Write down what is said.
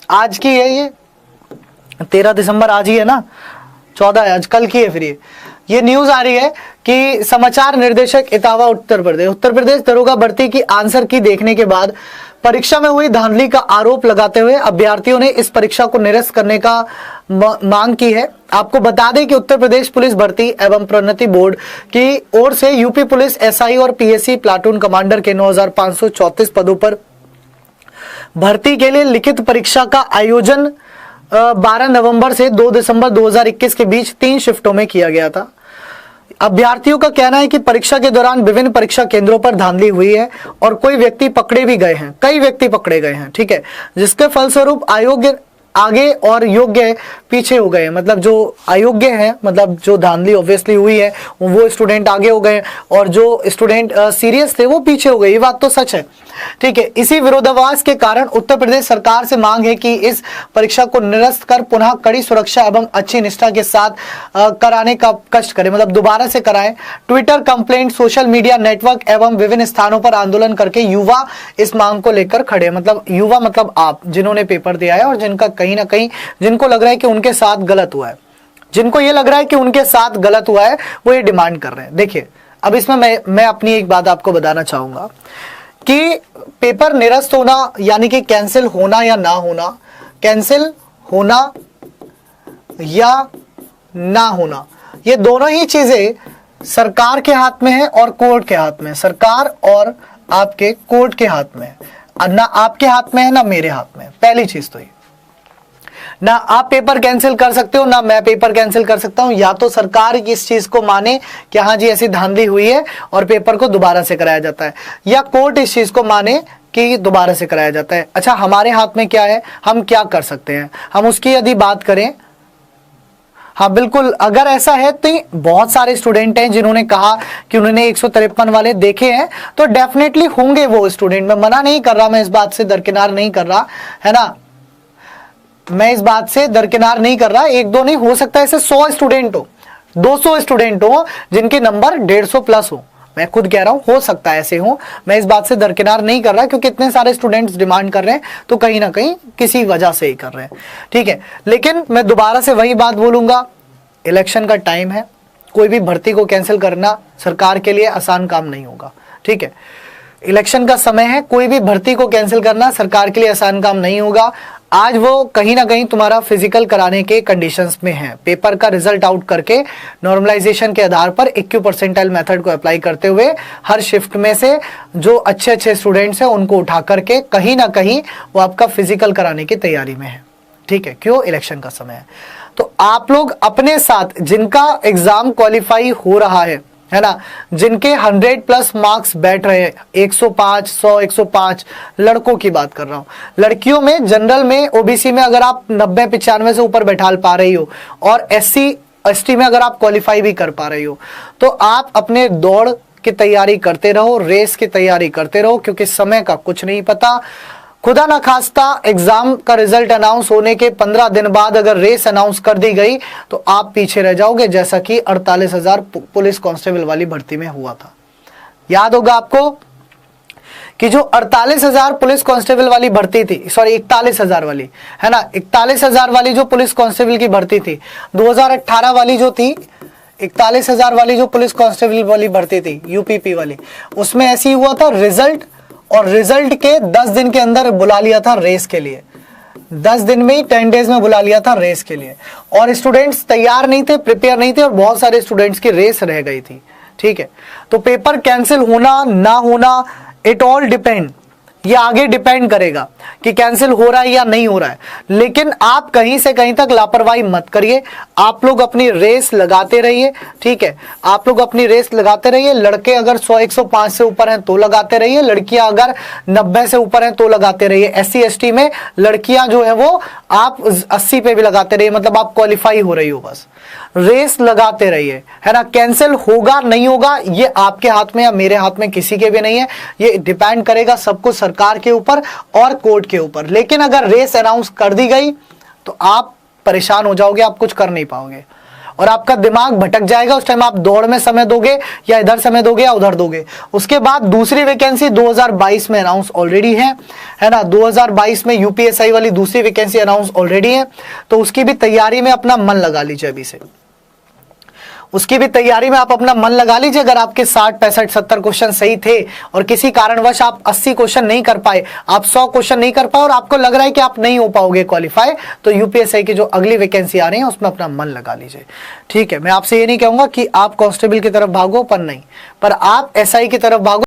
आज की है ये 13 दिसंबर, आज ही है ना, 14 है आज, कल की है। फिर ये न्यूज आ रही है कि समाचार निर्देशक इटावा उत्तर प्रदेश दरोगा भर्ती की आंसर की देखने के बाद परीक्षा में हुई धांधली का आरोप लगाते हुए अभ्यर्थियों ने इस परीक्षा को निरस्त करने का मांग की है। आपको बता दें कि उत्तर प्रदेश पुलिस भर्ती एवं प्रोन्नति बोर्ड की ओर से यूपी पुलिस एसआई और पीएससी प्लाटून कमांडर के 9,534 पदों पर भर्ती के लिए लिखित परीक्षा का आयोजन 12 नवंबर से 2 दिसंबर 2021 के बीच 3 शिफ्टों में किया गया था। अभ्यर्थियों का कहना है कि परीक्षा के दौरान विभिन्न परीक्षा केंद्रों पर धांधली हुई है और कई व्यक्ति पकड़े गए हैं, ठीक है, जिसके फलस्वरूप अयोग्य आगे और योग्य पीछे हो गए। मतलब जो अयोग्य है, मतलब जो धांधली ऑब्वियसली हुई है वो स्टूडेंट आगे हो गए और जो स्टूडेंट सीरियस थे वो पीछे हो गए। ये बात तो सच है, ठीक है। इसी विरोधाभास के कारण उत्तर प्रदेश सरकार से मांग है कि इस परीक्षा को निरस्त कर पुनः कड़ी सुरक्षा एवं अच्छी निष्ठा के साथ कराने का कष्ट करें, मतलब दोबारा से कराएं। Twitter complaint, social media network एवं विभिन्न स्थानों पर आंदोलन करके युवा इस मांग को लेकर खड़े। मतलब युवा मतलब आप जिन्होंने पेपर दिया है और जिनका कहीं ना कहीं जिनको लग रहा है कि उनके साथ गलत हुआ है, जिनको ये लग रहा है कि उनके साथ गलत हुआ है, वो ये डिमांड कर रहे हैं। देखिए अब इसमें मैं अपनी एक बात आपको बताना चाहूंगा कि पेपर निरस्त होना यानी कि कैंसिल होना या ना होना, कैंसिल होना या ना होना, ये दोनों ही चीजें सरकार के हाथ में है और कोर्ट के हाथ में। सरकार और आपके कोर्ट के हाथ में, ना आपके हाथ में है ना मेरे हाथ में। पहली चीज तो ये, ना आप पेपर कैंसिल कर सकते हो ना मैं पेपर कैंसिल कर सकता हूं। या तो सरकार इस चीज को माने कि हाँ जी ऐसी धांधली हुई है और पेपर को दोबारा से कराया जाता है, या कोर्ट इस चीज को माने कि दोबारा से कराया जाता है। अच्छा, हमारे हाथ में क्या है, हम क्या कर सकते हैं, हम उसकी यदि बात करें, हाँ बिल्कुल, अगर ऐसा है तो बहुत सारे स्टूडेंट हैं जिन्होंने कहा कि उन्होंने 153 वाले देखे हैं, तो डेफिनेटली होंगे वो स्टूडेंट। मैं मना नहीं कर रहा, मैं इस बात से दरकिनार नहीं कर रहा है ना, मैं इस बात से दरकिनार नहीं कर रहा। एक दो नहीं, हो सकता है ऐसे 100 स्टूडेंट हो, 200 स्टूडेंट हो जिनके नंबर 150 प्लस हो। मैं खुद कह रहा हूं हो सकता है ऐसे हो, मैं इस बात से दरकिनार नहीं कर रहा क्योंकि इतने सारे स्टूडेंट्स डिमांड कर रहे हैं तो कहीं ना कहीं किसी वजह से ही कर रहे हैं, ठीक है। लेकिन मैं दोबारा से वही बात बोलूंगा, इलेक्शन का टाइम है, कोई भी भर्ती को कैंसिल करना सरकार के लिए आसान काम नहीं होगा, ठीक है। इलेक्शन का समय है, कोई भी भर्ती को कैंसिल करना सरकार के लिए आसान काम नहीं होगा। आज वो कहीं ना कहीं तुम्हारा फिजिकल कराने के कंडीशंस में है, पेपर का रिजल्ट आउट करके नॉर्मलाइजेशन के आधार पर 21 परसेंटाइल मेथड को अप्लाई करते हुए हर शिफ्ट में से जो अच्छे स्टूडेंट्स हैं उनको उठा करके कहीं ना कहीं वो आपका फिजिकल कराने की तैयारी में है, ठीक है। क्यों, इलेक्शन का समय है। तो आप लोग अपने साथ जिनका एग्जाम क्वालिफाई हो रहा है ना, जिनके 100+ मार्क्स बैठ रहे हैं, 105, 100, 105, लड़कों की बात कर रहा हूं। लड़कियों में जनरल में ओबीसी में अगर आप 90-95 से ऊपर बैठा पा रही हो और SC ST में अगर आप क्वालिफाई भी कर पा रही हो, तो आप अपने दौड़ की तैयारी करते रहो, रेस की तैयारी करते रहो, क्योंकि समय का कुछ नहीं पता। खुदा ना खास्ता एग्जाम का रिजल्ट अनाउंस होने के 15 दिन बाद अगर रेस अनाउंस कर दी गई तो आप पीछे रह जाओगे, जैसा कि 48,000 पुलिस कांस्टेबल वाली भर्ती में हुआ था। याद होगा आपको कि जो 48,000 पुलिस कांस्टेबल वाली भर्ती थी, सॉरी 41,000 वाली है ना, 41,000 वाली जो पुलिस कांस्टेबल की भर्ती थी, 2018 वाली जो थी 41,000 वाली जो पुलिस कांस्टेबल वाली भर्ती थी यूपीपी वाली, उसमें ऐसी हुआ था रिजल्ट, और रिजल्ट के 10 दिन के अंदर बुला लिया था रेस के लिए, 10 दिन में ही 10 डेज में बुला लिया था रेस के लिए, और स्टूडेंट्स तैयार नहीं थे, प्रिपेयर नहीं थे, और बहुत सारे स्टूडेंट्स की रेस रह गई थी, ठीक है। तो पेपर कैंसिल होना ना होना, इट ऑल डिपेंड, ये आगे डिपेंड करेगा कि कैंसिल हो रहा है या नहीं हो रहा है। लेकिन आप कहीं से कहीं तक लापरवाही मत करिए, आप लोग अपनी रेस लगाते रहिए, ठीक है। आप लोग अपनी रेस लगाते रहिए। लड़के अगर 100-105 से ऊपर हैं तो लगाते रहिए, लड़कियां अगर 90 से ऊपर हैं तो लगाते रहिए। SC ST में लड़कियां जो है वो आप 80 पे भी लगाते रहिए, मतलब आप क्वालिफाई हो रही हो, बस रेस लगाते रहिए, है ना। कैंसिल होगा नहीं होगा ये आपके हाथ में या मेरे हाथ में, किसी के भी नहीं है, ये डिपेंड करेगा सब कुछ सरकार के ऊपर और कोर्ट के ऊपर। लेकिन अगर रेस अनाउंस कर दी गई तो आप परेशान हो जाओगे, आप कुछ कर नहीं पाओगे। और आपका दिमाग भटक जाएगा। उस टाइम आप दौड़ में समय दोगे या इधर समय दोगे या उधर दोगे। उसके बाद दूसरी वैकेंसी 2022 में अनाउंस ऑलरेडी है ना, 2022 में यूपीएसआई वाली दूसरी वैकेंसी अनाउंस ऑलरेडी है, तो उसकी भी तैयारी में अपना मन लगा लीजिए अभी से। उसकी भी तैयारी में आप अपना मन लगा लीजिए। अगर आपके 60, 65, 70 क्वेश्चन सही थे और किसी कारणवश आप 80 क्वेश्चन नहीं कर पाए, आप 100 क्वेश्चन नहीं कर पाए और आपको लग रहा है कि आप नहीं हो पाओगे क्वालिफाई, तो यूपीएसआई की जो अगली वैकेंसी आ रही है उसमें अपना मन लगा लीजिए। ठीक है, मैं आपसे ये नहीं कहूंगा कि आप कांस्टेबल की तरफ भागो, पर नहीं, पर आप एसआई की तरफ भागो।